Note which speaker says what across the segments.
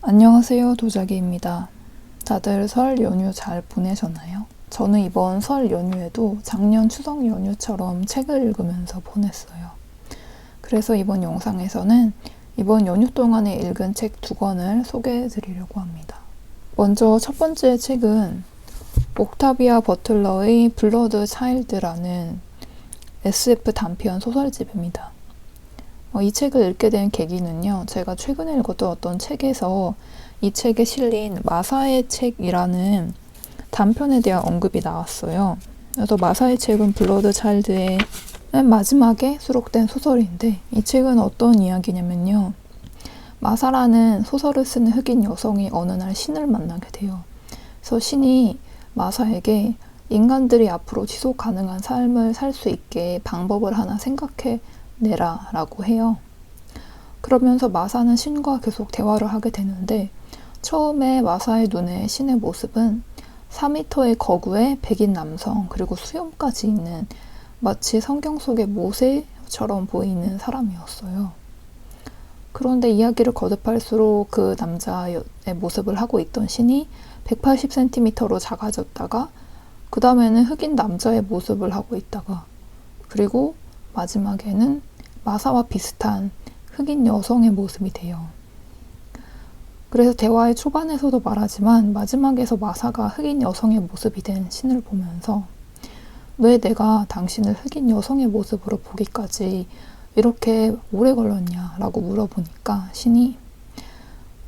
Speaker 1: 안녕하세요, 도자기입니다. 다들 설 연휴 잘 보내셨나요? 저는 이번 설 연휴에도 작년 추석 연휴처럼 책을 읽으면서 보냈어요. 그래서 이번 영상에서는 이번 연휴 동안에 읽은 책 2권을 소개해 드리려고 합니다. 먼저 첫 번째 책은 옥타비아 버틀러의 블러드 차일드라는 SF 단편 소설집입니다. 이 책을 읽게 된 계기는요, 제가 최근에 읽었던 어떤 책에서 이 책에 실린 마사의 책이라는 단편에 대한 언급이 나왔어요. 그래서 마사의 책은 블러드 차일드의 맨 마지막에 수록된 소설인데, 이 책은 어떤 이야기냐면요, 마사라는 소설을 쓰는 흑인 여성이 어느 날 신을 만나게 돼요. 그래서 신이 마사에게 인간들이 앞으로 지속 가능한 삶을 살 수 있게 방법을 하나 생각해 내라 라고 해요. 그러면서 마사는 신과 계속 대화를 하게 되는데, 처음에 마사의 눈에 신의 모습은 4m의 거구에 백인 남성, 그리고 수염까지 있는 마치 성경 속의 모세처럼 보이는 사람이었어요. 그런데 이야기를 거듭할수록 그 남자의 모습을 하고 있던 신이 180cm로 작아졌다가, 그 다음에는 흑인 남자의 모습을 하고 있다가, 그리고 마지막에는 마사와 비슷한 흑인 여성의 모습이 돼요. 그래서 대화의 초반에서도 말하지만 마지막에서 마사가 흑인 여성의 모습이 된 신을 보면서, 왜 내가 당신을 흑인 여성의 모습으로 보기까지 이렇게 오래 걸렸냐 라고 물어보니까 신이,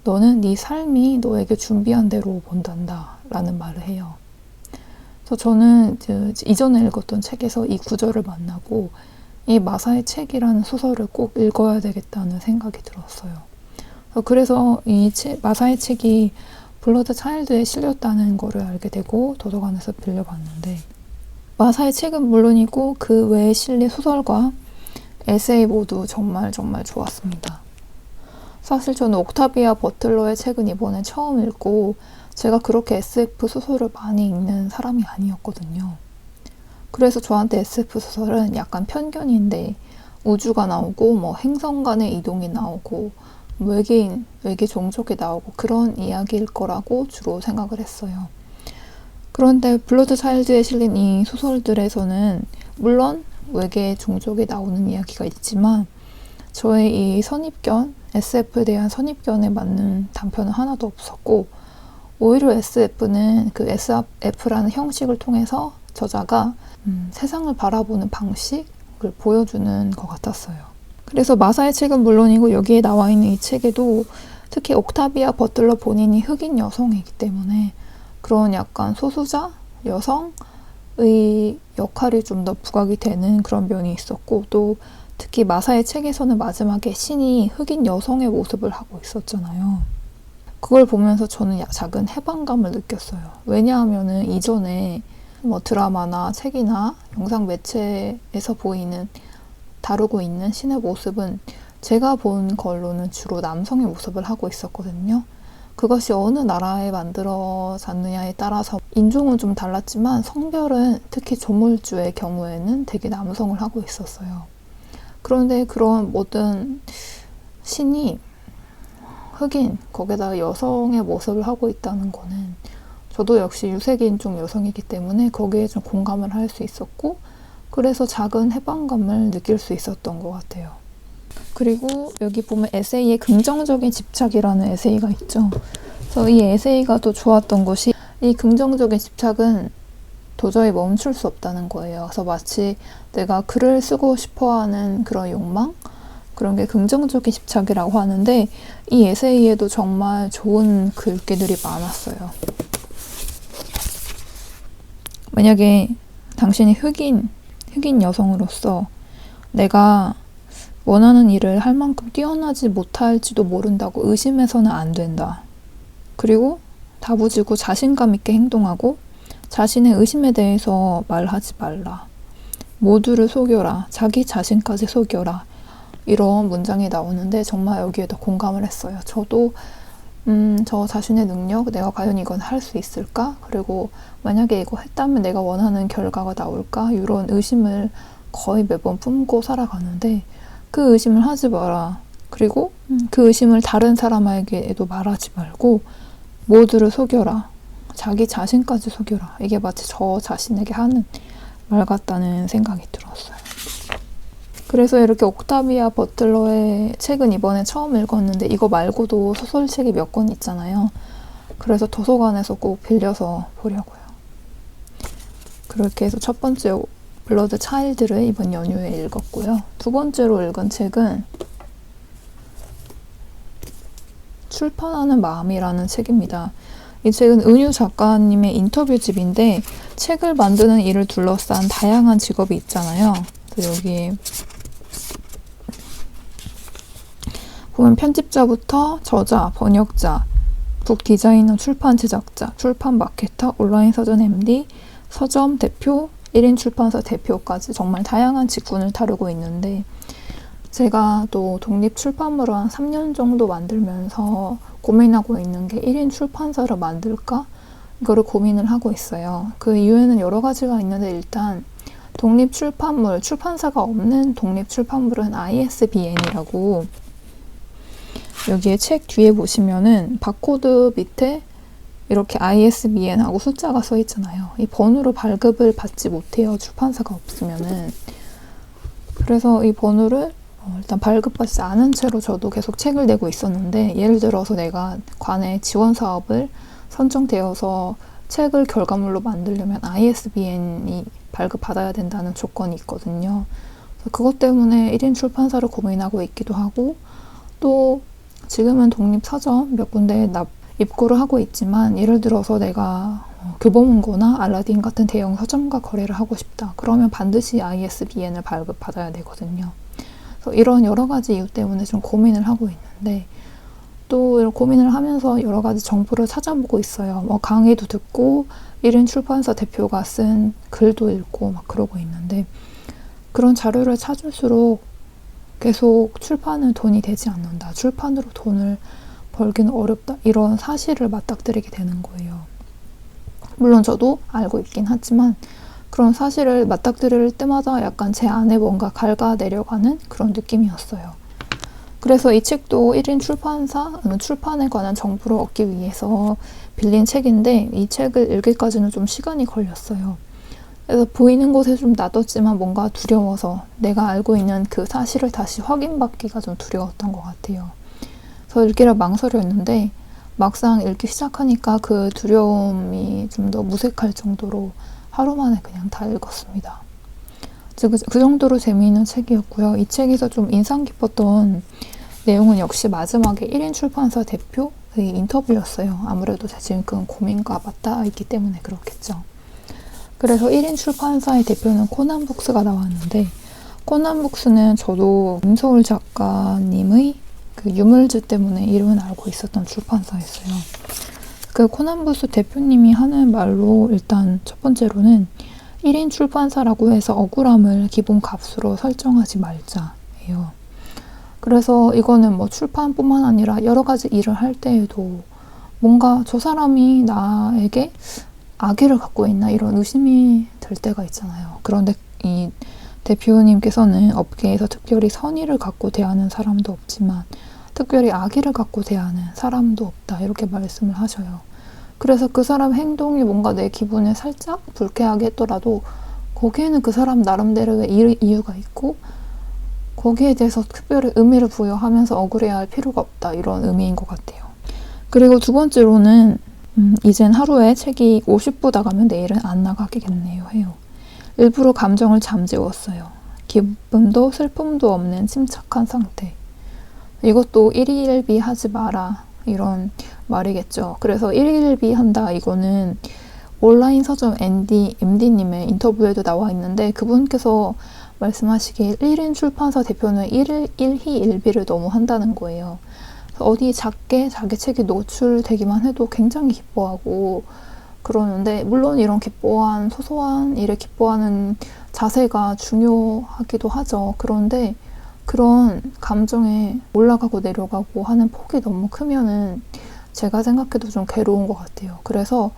Speaker 1: 너는 네 삶이 너에게 준비한 대로 본단다 라는 말을 해요. 그래서 저는 이전에 읽었던 책에서 이 구절을 만나고 이 마사의 책이라는 소설을 꼭 읽어야 되겠다는 생각이 들었어요. 그래서 이 마사의 책이 블러드 차일드에 실렸다는 거를 알게 되고 도서관에서 빌려봤는데, 마사의 책은 물론이고 그 외에 실린 소설과 에세이 모두 정말 좋았습니다. 사실 저는 옥타비아 버틀러의 책은 이번에 처음 읽고, 제가 그렇게 SF 소설을 많이 읽는 사람이 아니었거든요. 그래서 저한테 SF 소설은 약간 편견인데, 우주가 나오고 행성 간의 이동이 나오고 외계 종족이 나오고 그런 이야기일 거라고 주로 생각을 했어요. 그런데 블러드 차일드에 실린 이 소설들에서는 물론 외계 종족이 나오는 이야기가 있지만, 저의 이 선입견, SF에 대한 선입견에 맞는 단편은 하나도 없었고, 오히려 SF는 그 SF라는 형식을 통해서 저자가 세상을 바라보는 방식을 보여주는 것 같았어요. 그래서 마사의 책은 물론이고 여기에 나와 있는 이 책에도 특히 옥타비아 버틀러 본인이 흑인 여성이기 때문에 그런 약간 소수자 여성의 역할이 좀 더 부각이 되는 그런 면이 있었고, 또 특히 마사의 책에서는 마지막에 신이 흑인 여성의 모습을 하고 있었잖아요. 그걸 보면서 저는 작은 해방감을 느꼈어요. 왜냐하면은 이전에 드라마나 책이나 영상 매체에서 다루고 있는 신의 모습은 제가 본 걸로는 주로 남성의 모습을 하고 있었거든요. 그것이 어느 나라에 만들어졌느냐에 따라서 인종은 좀 달랐지만 성별은 특히 조물주의 경우에는 되게 남성을 하고 있었어요. 그런데 그런 모든 신이 흑인, 거기다가 여성의 모습을 하고 있다는 거는, 저도 역시 유색인종 여성이기 때문에 거기에 좀 공감을 할 수 있었고, 그래서 작은 해방감을 느낄 수 있었던 것 같아요. 그리고 여기 보면 에세이에 긍정적인 집착이라는 에세이가 있죠. 그래서 이 에세이가 또 좋았던 것이, 이 긍정적인 집착은 도저히 멈출 수 없다는 거예요. 그래서 마치 내가 글을 쓰고 싶어하는 그런 욕망? 그런 게 긍정적인 집착이라고 하는데, 이 에세이에도 정말 좋은 글귀들이 많았어요. 만약에 당신이 흑인 여성으로서 내가 원하는 일을 할 만큼 뛰어나지 못할지도 모른다고 의심해서는 안 된다. 그리고 다부지고 자신감 있게 행동하고 자신의 의심에 대해서 말하지 말라. 모두를 속여라. 자기 자신까지 속여라. 이런 문장이 나오는데 정말 여기에도 공감을 했어요. 저도 저 자신의 능력, 내가 과연 이건 할 수 있을까? 그리고 만약에 이거 했다면 내가 원하는 결과가 나올까? 이런 의심을 거의 매번 품고 살아가는데, 그 의심을 하지 마라. 그리고 그 의심을 다른 사람에게도 말하지 말고 모두를 속여라. 자기 자신까지 속여라. 이게 마치 저 자신에게 하는 말 같다는 생각이 들었어요. 그래서 이렇게 옥타비아 버틀러의 책은 이번에 처음 읽었는데 이거 말고도 소설책이 몇 권 있잖아요. 그래서 도서관에서 꼭 빌려서 보려고요. 그렇게 해서 첫 번째 블러드 차일드를 이번 연휴에 읽었고요. 두 번째로 읽은 책은 출판하는 마음이라는 책입니다. 이 책은 은유 작가님의 인터뷰집인데 책을 만드는 일을 둘러싼 다양한 직업이 있잖아요. 그래서 여기 보면 편집자부터 저자, 번역자, 북 디자이너, 출판 제작자, 출판 마케터, 온라인 서점 MD, 서점 대표, 1인 출판사 대표까지 정말 다양한 직군을 다루고 있는데 제가 또 독립 출판물을 한 3년 정도 만들면서 고민하고 있는 게 1인 출판사를 만들까? 이거를 고민을 하고 있어요. 그 이유에는 여러 가지가 있는데 일단 독립 출판물, 출판사가 없는 독립 출판물은 ISBN이라고 여기에 책 뒤에 보시면은 바코드 밑에 이렇게 ISBN하고 숫자가 써 있잖아요. 이 번호로 발급을 받지 못해요. 출판사가 없으면은. 그래서 이 번호를 일단 발급받지 않은 채로 저도 계속 책을 내고 있었는데 예를 들어서 내가 관내 지원 사업을 선정되어서 책을 결과물로 만들려면 ISBN이 발급받아야 된다는 조건이 있거든요. 그것 때문에 1인 출판사를 고민하고 있기도 하고 또 지금은 독립 서점 몇 군데에 입고를 하고 있지만 예를 들어서 내가 교보문고나 알라딘 같은 대형 서점과 거래를 하고 싶다. 그러면 반드시 ISBN을 발급받아야 되거든요. 그래서 이런 여러 가지 이유 때문에 좀 고민을 하고 있는데 또 이런 고민을 하면서 여러 가지 정보를 찾아보고 있어요. 강의도 듣고 1인 출판사 대표가 쓴 글도 읽고 막 그러고 있는데 그런 자료를 찾을수록 계속 출판은 돈이 되지 않는다. 출판으로 돈을 벌기는 어렵다. 이런 사실을 맞닥뜨리게 되는 거예요. 물론 저도 알고 있긴 하지만 그런 사실을 맞닥뜨릴 때마다 약간 제 안에 뭔가 갉아내려가는 그런 느낌이었어요. 그래서 이 책도 1인 출판사, 출판에 관한 정보를 얻기 위해서 빌린 책인데 이 책을 읽기까지는 좀 시간이 걸렸어요. 그래서 보이는 곳에 좀 놔뒀지만 뭔가 두려워서 내가 알고 있는 그 사실을 다시 확인받기가 좀 두려웠던 것 같아요. 그래서 읽기를 망설였는데 막상 읽기 시작하니까 그 두려움이 좀 더 무색할 정도로 하루 만에 그냥 다 읽었습니다. 그 정도로 재미있는 책이었고요. 이 책에서 좀 인상 깊었던 내용은 역시 마지막에 1인 출판사 대표의 인터뷰였어요. 아무래도 제 지금 그 고민과 맞닿아 있기 때문에 그렇겠죠. 그래서 1인 출판사의 대표는 코난북스가 나왔는데 코난북스는 저도 임서울 작가님의 그 유물즈 때문에 이름은 알고 있었던 출판사였어요. 그 코난북스 대표님이 하는 말로 일단 첫 번째로는 1인 출판사라고 해서 억울함을 기본 값으로 설정하지 말자예요. 그래서 이거는 뭐 출판뿐만 아니라 여러 가지 일을 할 때에도 뭔가 저 사람이 나에게 악의를 갖고 있나 이런 의심이 들 때가 있잖아요. 그런데 이 대표님께서는 업계에서 특별히 선의를 갖고 대하는 사람도 없지만 특별히 악의를 갖고 대하는 사람도 없다 이렇게 말씀을 하셔요. 그래서 그 사람 행동이 뭔가 내 기분을 살짝 불쾌하게 했더라도 거기에는 그 사람 나름대로의 이유가 있고 거기에 대해서 특별히 의미를 부여하면서 억울해야 할 필요가 없다 이런 의미인 것 같아요. 그리고 두 번째로는 이젠 하루에 책이 50부 나가면 내일은 안 나가겠네요 해요. 일부러 감정을 잠재웠어요. 기쁨도 슬픔도 없는 침착한 상태. 이것도 일일비 하지 마라 이런 말이겠죠. 그래서 일일비 한다 이거는 온라인 서점 MD님의 인터뷰에도 나와 있는데 그분께서 말씀하시길 1인 출판사 대표는 일희일비를 너무 한다는 거예요. 어디 작게 자기 책이 노출되기만 해도 굉장히 기뻐하고 그러는데 물론 이런 기뻐한 소소한 일에 기뻐하는 자세가 중요하기도 하죠. 그런데 그런 감정에 올라가고 내려가고 하는 폭이 너무 크면은 제가 생각해도 좀 괴로운 것 같아요. 그래서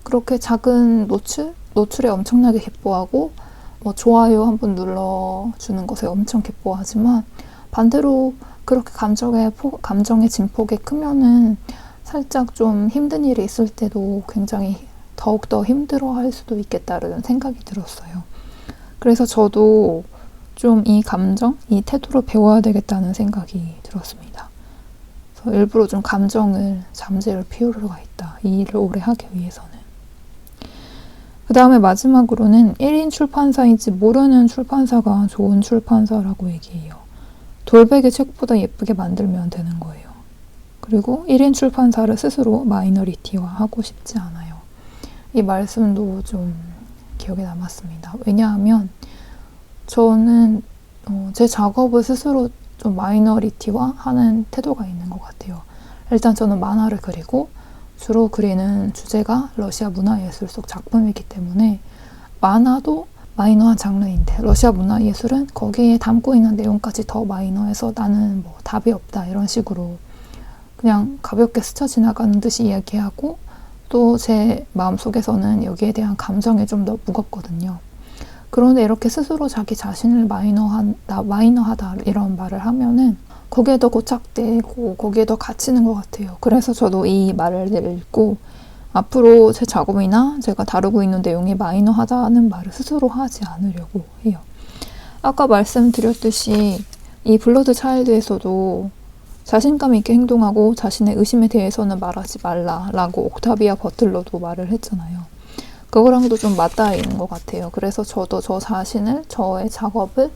Speaker 1: 그렇게 작은 노출에 엄청나게 기뻐하고 뭐 좋아요 한번 눌러주는 것에 엄청 기뻐하지만 반대로 그렇게 감정의 진폭이 크면은 살짝 좀 힘든 일이 있을 때도 굉장히 더욱더 힘들어 할 수도 있겠다는 생각이 들었어요. 그래서 저도 좀 이 감정, 이 태도를 배워야 되겠다는 생각이 들었습니다. 그래서 일부러 좀 감정을 잠재울 필요가 있다. 이 일을 오래 하기 위해서는. 그 다음에 마지막으로는 1인 출판사인지 모르는 출판사가 좋은 출판사라고 얘기해요. 돌베개 책보다 예쁘게 만들면 되는 거예요. 그리고 1인 출판사를 스스로 마이너리티화하고 싶지 않아요. 이 말씀도 좀 기억에 남았습니다. 왜냐하면 저는 제 작업을 스스로 좀 마이너리티화하는 태도가 있는 것 같아요. 일단 저는 만화를 그리고 주로 그리는 주제가 러시아 문화예술 속 작품이기 때문에 만화도 마이너한 장르인데 러시아 문화예술은 거기에 담고 있는 내용까지 더 마이너해서 나는 뭐 답이 없다 이런 식으로 그냥 가볍게 스쳐 지나가는 듯이 이야기하고 또 제 마음속에서는 여기에 대한 감정이 좀 더 무겁거든요. 그런데 이렇게 스스로 자기 자신을 마이너하다 이런 말을 하면은 거기에 더 고착되고 거기에 더 갇히는 것 같아요. 그래서 저도 이 말을 읽고 앞으로 제 작업이나 제가 다루고 있는 내용이 마이너하다는 말을 스스로 하지 않으려고 해요. 아까 말씀드렸듯이 이 블러드 차일드에서도 자신감 있게 행동하고 자신의 의심에 대해서는 말하지 말라라고 옥타비아 버틀러도 말을 했잖아요. 그거랑도 좀 맞닿아 있는 것 같아요. 그래서 저도 저 자신을, 저의 작업을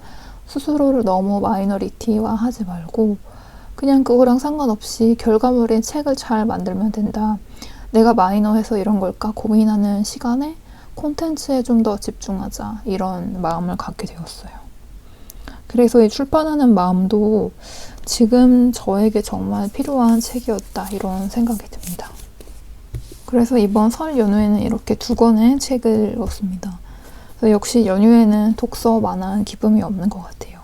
Speaker 1: 스스로를 너무 마이너리티화 하지 말고 그냥 그거랑 상관없이 결과물인 책을 잘 만들면 된다. 내가 마이너해서 이런 걸까 고민하는 시간에 콘텐츠에 좀 더 집중하자. 이런 마음을 갖게 되었어요. 그래서 이 출판하는 마음도 지금 저에게 정말 필요한 책이었다. 이런 생각이 듭니다. 그래서 이번 설 연휴에는 이렇게 2권의 책을 읽었습니다. 역시 연휴에는 독서만한 기쁨이 없는 것 같아요.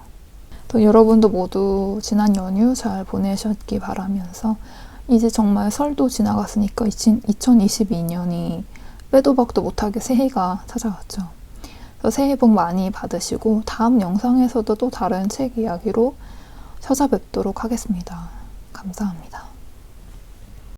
Speaker 1: 또 여러분도 모두 지난 연휴 잘 보내셨기 바라면서 이제 정말 설도 지나갔으니까 2022년이 빼도 박도 못하게 새해가 찾아왔죠. 그래서 새해 복 많이 받으시고 다음 영상에서도 또 다른 책 이야기로 찾아뵙도록 하겠습니다. 감사합니다.